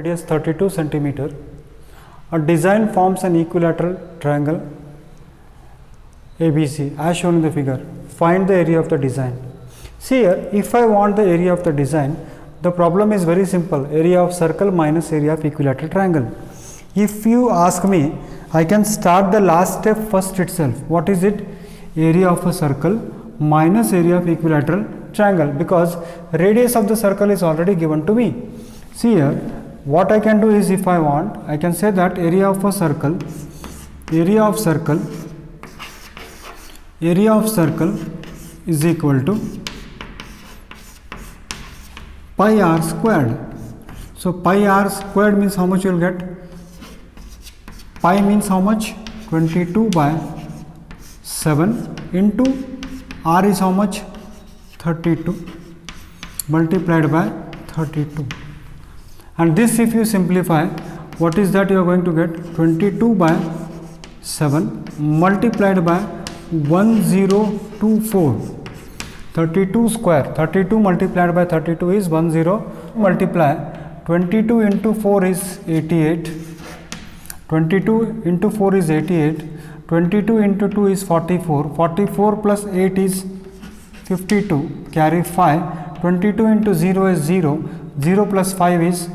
radius 32 centimeter. A design forms an equilateral triangle ABC as shown in the figure. Find the area of the design. See here, if I want the area of the design, the problem is very simple. Area of circle minus area of equilateral triangle. If you ask me, I can start the last step first itself. What is it? Area of a circle minus area of equilateral triangle, because radius of the circle is already given to me. See here, what I can do is, if I want, I can say that area of a circle, area of circle is equal to pi r squared. So pi r squared means how much you will get? Pi means how much? 22 by 7 into r is how much? 32 multiplied by 32. And this, if you simplify, what is that you are going to get? 22 by 7 multiplied by 1024. 32 square, 32 multiplied by 32 is 10, multiply 22 into 4 is 88, 22 into 4 is 88, 22 into 2 is 44, 44 plus 8 is 52, carry 5, 22 into 0 is 0, 0 plus 5 is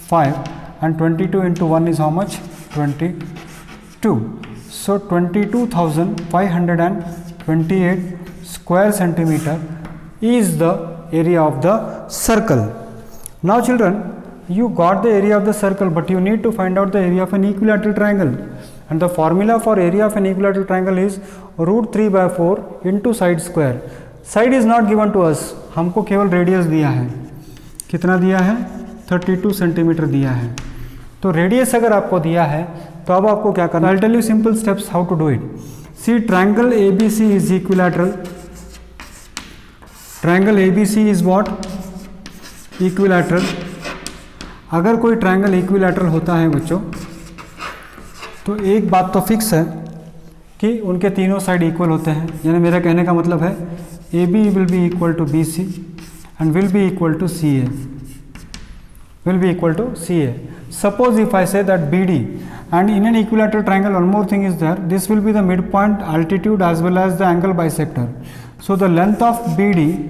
5, and 22 into 1 is how much? 22. So 22,528 square centimeter is the area of the circle. Now children, you got the area of the circle, but you need to find out the area of an equilateral triangle. And the formula for area of an equilateral triangle is root 3 by 4 into side square. Side is not given to us, हमको केवल radius दिया है. कितना दिया है? 32 centimetre दिया है. तो रेडियस अगर आपको दिया है तो अब आपको क्या करना है? I'll tell you simple steps how to do it. See, triangle ABC is equilateral. Triangle ABC is what? Equilateral. अगर कोई ट्रायंगल इक्विलैटरल होता है बच्चों, तो एक बात तो फिक्स है कि उनके तीनों साइड इक्वल होते हैं. यानी मेरा कहने का मतलब है AB will be equal to BC and will be equal to CA. Will be equal to CA. Suppose if I say that BD, and in an equilateral triangle one more thing is there, this will be the midpoint, altitude as well as the angle bisector. So the length of BD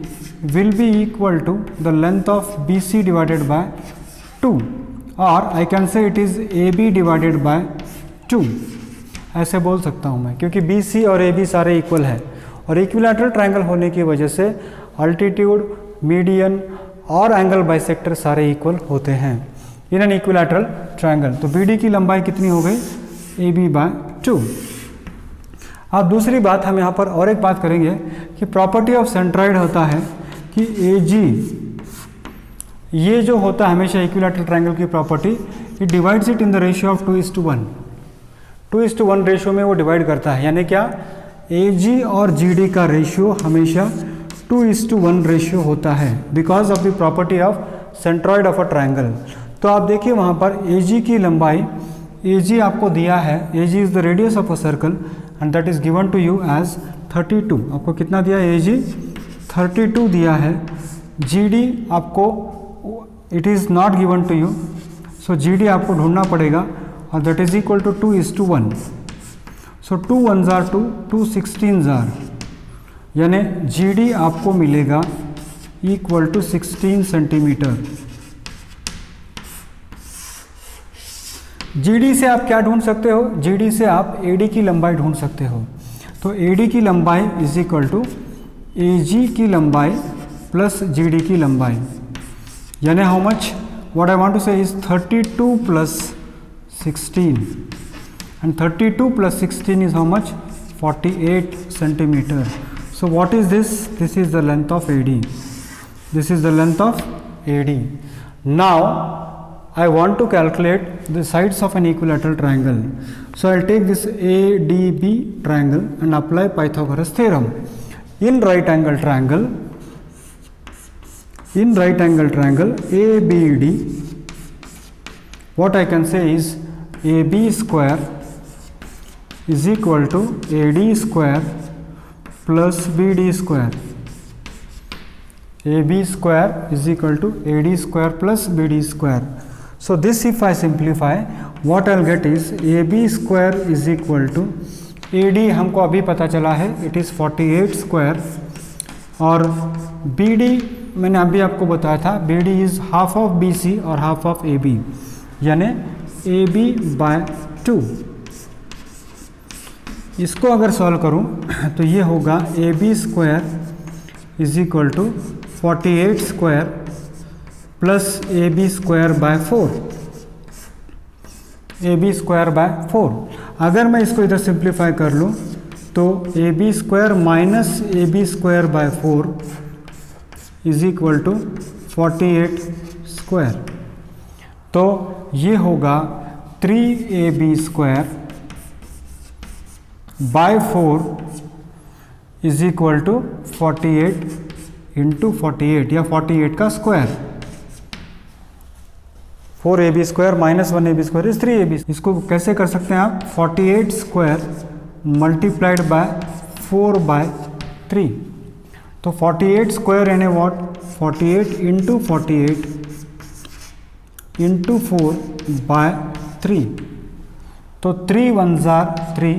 will be equal to the length of BC divided by 2, or I can say it is AB divided by 2. ऐसे बोल सकता हूँ मैं, क्योंकि BC और AB सारे equal है, और इक्विलैटरल ट्रायंगल होने की वजह से अल्टीट्यूड, मीडियन और एंगल बाइसेक्टर सारे इक्वल होते हैं इन एन इक्विलैटरल ट्रायंगल. तो BD की लंबाई कितनी हो गई? AB by 2. अब दूसरी बात हम यहाँ पर और एक बात करेंगे कि प्रॉपर्टी ऑफ सेंट्रॉइड होता है कि AG, ये जो होता है हमेशा इक्विलैटरल ट्रायंगल की property, it divides it in the ratio of 2:1. 2:1 ratio में वो डिवाइड करता है. यानी क्या? AG और GD का रेशियो हमेशा 2:1 रेशियो होता है, because of the property of centroid of a triangle. तो आप देखिए वहाँ पर AG की लंबाई, AG आपको दिया है, AG is the radius of a circle and that is given to you as 32. आपको कितना दिया है? AG 32 दिया है. GD आपको it is not given to you, so GD आपको ढूंढना पड़ेगा, और that is equal to 2:1. So 2 1s are 2, 2 16s are, यानी GD आपको मिलेगा इक्वल टू 16 सेंटीमीटर. GD से आप क्या ढूंढ सकते हो? GD से आप AD की लंबाई ढूंढ सकते हो. तो AD की लंबाई इज इक्वल टू AG की लंबाई प्लस GD की लंबाई, यानी how much? What I want to say is 32 plus 16, and 32 plus 16 is how much? 48 centimeter. So what is this? This is the length of AD. This is the length of AD. Now I want to calculate the sides of an equilateral triangle. So I'll take this ADB triangle and apply Pythagoras theorem. In right angle triangle ABD, what I can say is AB square is equal to AD square plus BD square. AB square is equal to AD square plus BD square. So this if I simplify, what I'll get is AB square is equal to AD हमको अभी पता चला है, it is 48 square, और BD मैंने अभी आपको बताया था, BD is half of BC और half of AB, यानी AB by 2। इसको अगर सॉल्व करूं तो ये होगा AB square is equal to 48 square plus AB square by 4, AB square by 4। अगर मैं इसको इधर सिंप्लीफाई कर लूं तो AB square minus AB square by 4 is equal to 48 square. तो ये होगा 3AB square by 4 is equal to 48 into 48 या 48 का square. 4AB square minus 1AB square is 3AB। इसको कैसे कर सकते हैं आप? 48 स्क्वायर मल्टीप्लाइड बाय 4 बाय 3। तो 48 स्क्वायर यानी व्हाट? 48 into 48 into 4 bye 3। तो 3 1s are 3,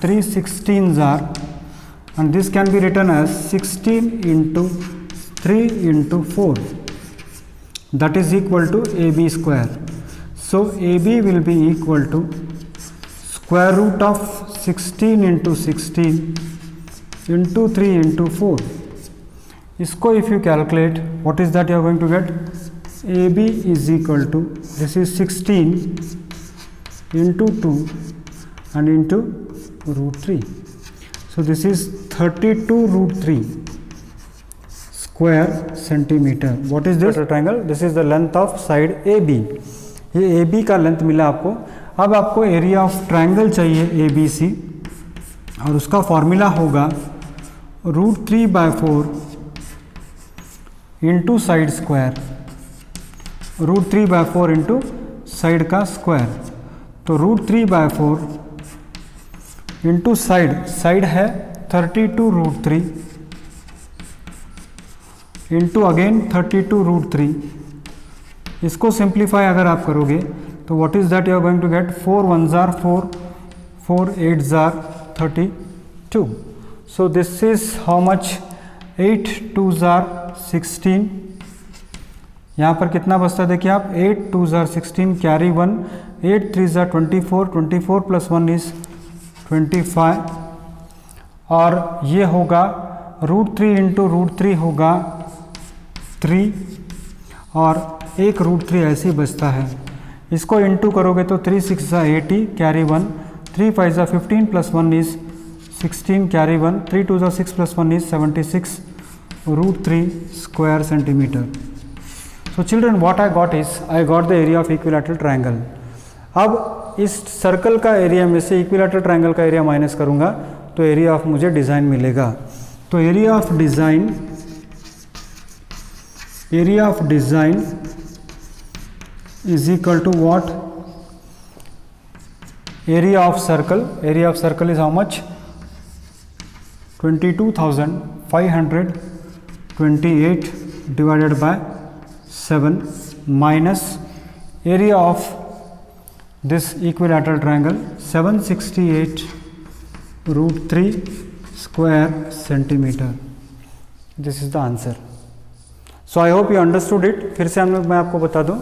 3 16s are, and this can be written as 16 into 3 into 4, that is equal to AB square. So AB will be equal to square root of 16 into 16 into 3 into 4. इसको if you calculate, what is that you are going to get? AB is equal to, this is 16 into 2 and into root 3. So this is 32 root 3 square centimeter. What is this triangle? This is the length of side AB. ये AB का length मिला आपको। अब आपको area of triangle चाहिए ABC, और उसका formula होगा √3/4 into side square, √3/4 into side का स्क्वायर। तो √3/4 इंटू साइड है 32 √3 इंटू अगेन 32 √3। इसको सिंप्लीफाई अगर आप करोगे तो what is that you are going to get? 4 1s are 4, 4 8s are 32। So this is how much? 8 2s are 16। यहाँ पर कितना बचता है देखिए आप? 8 2s are 16, carry 1, 8 3s are 24, 24 plus 1 is 25, और ये होगा √3 इंटू √3 होगा 3, और एक √3 ऐसे ही बचता है। इसको इंटू करोगे तो 3 6 80, carry 1, 3 5 15 plus 1 is 16, carry 1, 3 2 6 plus 1 is 76 √3 square centimetre. So children, what I got is, I got the area of equilateral triangle. अब इस सर्कल का एरिया में से इक्विलैटरल ट्रायंगल का एरिया माइनस करूंगा तो एरिया ऑफ मुझे डिज़ाइन मिलेगा। तो area of design is equal to what? Area of circle is how much? 22,528 divided by 7 minus area of this equilateral triangle 768 √3 square centimeter. This is the answer. So I hope you understood it. फिर से मैं आपको बता दूं,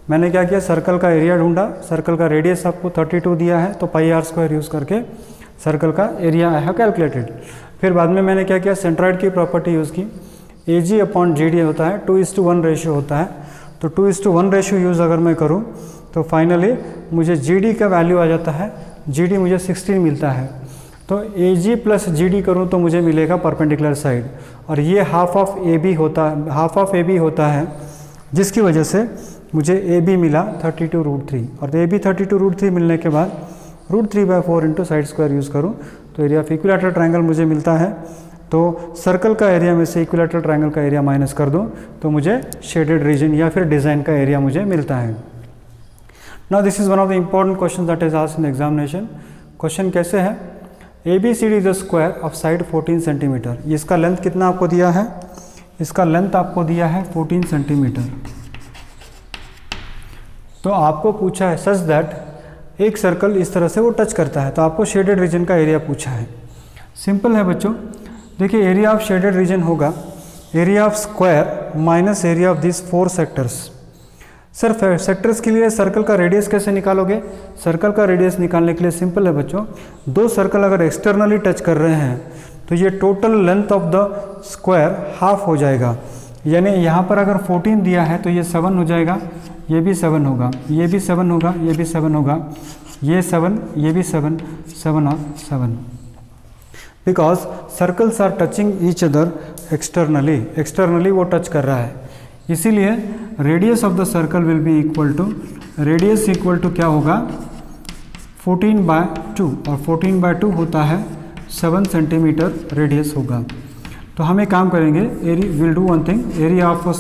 मैंने क्या किया? Circle का एरिया ढूंढा, सर्कल का रेडियस आपको 32 दिया है तो πr² यूज़ करके सर्कल का एरिया आई हैव कैलकुलेटेड। फिर बाद में मैंने क्या किया? सेंट्रॉइड की प्रॉपर्टी यूज़ की, AG/GD होता है, 2:1 रेशियो होता है। तो 2:1 रेशियो यूज़ अगर मैं करूँ तो फाइनली मुझे GD का वैल्यू आ जाता है, GD मुझे 16 मिलता है। तो AG प्लस GD करूँ तो मुझे मिलेगा परपेंडिकुलर साइड, और ये हाफ ऑफ AB होता है, जिसकी वजह से मुझे AB मिला 32 √3, और AB 32 √3 मिलने के बाद √3/4 इंटू साइड स्क्वायर यूज़ करूँ तो एरिया ऑफ इक्विलैटरल ट्रायंगल मुझे मिलता है। तो सर्कल का एरिया में से इक्विलैटरल ट्रायंगल का एरिया माइनस कर दूँ तो मुझे शेडेड रीजन या फिर डिज़ाइन का एरिया मुझे मिलता है। Now this is one of the important questions that is asked in the examination. Question कैसे है? ABCD is a square of side 14 centimetre. इसका लेंथ कितना आपको दिया है? इसका लेंथ आपको दिया है 14 सेंटीमीटर। तो आपको पूछा है सच दैट एक सर्कल इस तरह से वो टच करता है, तो आपको शेडेड रीजन का एरिया पूछा है। सिंपल है बच्चों, देखिए एरिया ऑफ शेडेड रीजन होगा area of square minus area of this 4 sectors. Sir sectors के लिए सर्कल का रेडियस कैसे निकालोगे? सर्कल का रेडियस निकालने के लिए सिंपल है बच्चों, दो सर्कल अगर एक्सटर्नली टच कर रहे हैं तो ये total length of the square half हो जाएगा। यानी यहाँ पर अगर 14 दिया है तो ये 7 हो जाएगा, ये भी 7 होगा, ये भी 7 होगा, ये भी 7 होगा, ये 7, ये भी 7, 7 और 7। Because circles are touching each other externally वो टच कर रहा है, इसीलिए radius of the circle will be equal to, radius equal to क्या होगा 14/2, और 14/2 होता है 7 सेंटीमीटर रेडियस होगा। तो हम एक काम करेंगे, will do one thing, area of a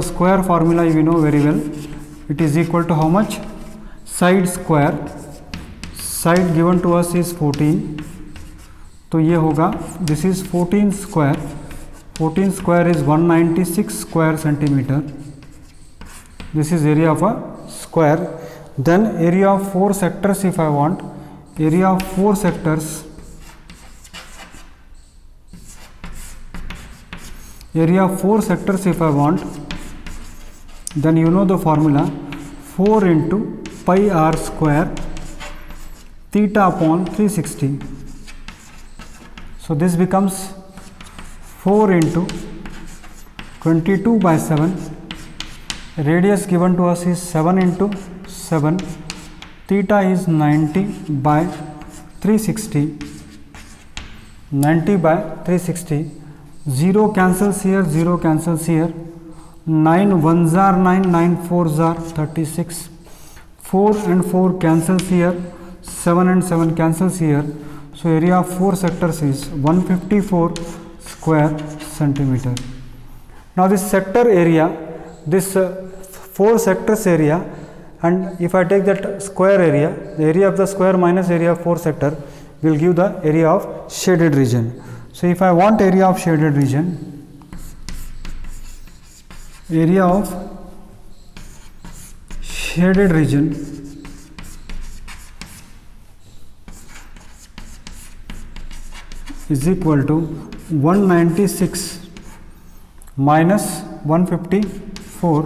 square formula you know very well, it is equal to how much, side square, side given to us is 14, तो ये होगा this is 14 square, 14 square is 196 square centimeter. This is area of a square. Then area of 4 sectors if I want, area of 4 sectors, area of 4 sectors if I want, then you know the formula, 4 into pi r square theta upon 360. So this becomes 4 into 22/7, radius given to us is 7 into 7, theta is 90/360, 90/360, 0 cancels here, 0 cancels here, 9 1s are 9, 9 4s are 36, 4 and 4 cancels here, 7 and 7 cancels here, so area of 4 sectors is 154 square centimeter. Now this sector area, this 4 sectors area, and if I take that square area, the area of the square minus area of 4 sector will give the area of shaded region. So if I want area of shaded region, area of shaded region is equal to 196 minus 154,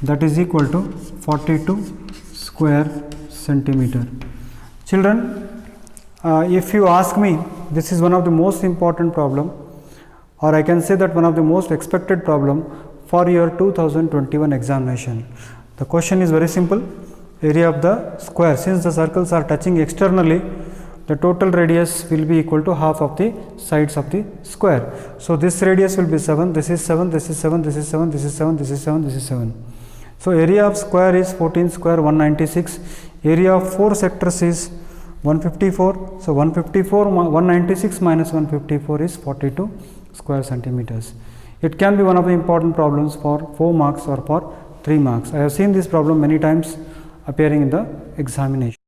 that is equal to 42 square centimeter. Children, if you ask me, this is one of the most important problem, or I can say that one of the most expected problem for your 2021 examination. The question is very simple, area of the square, since the circles are touching externally, the total radius will be equal to half of the sides of the square. So this radius will be 7, this is 7, this is 7, this is 7, this is 7, this is 7, this is 7. So area of square is 14 square 196, area of 4 sectors is 154, so 196 minus 154 is 42 square centimeters. It can be one of the important problems for 4 marks or for 3 marks. I have seen this problem many times appearing in the examination.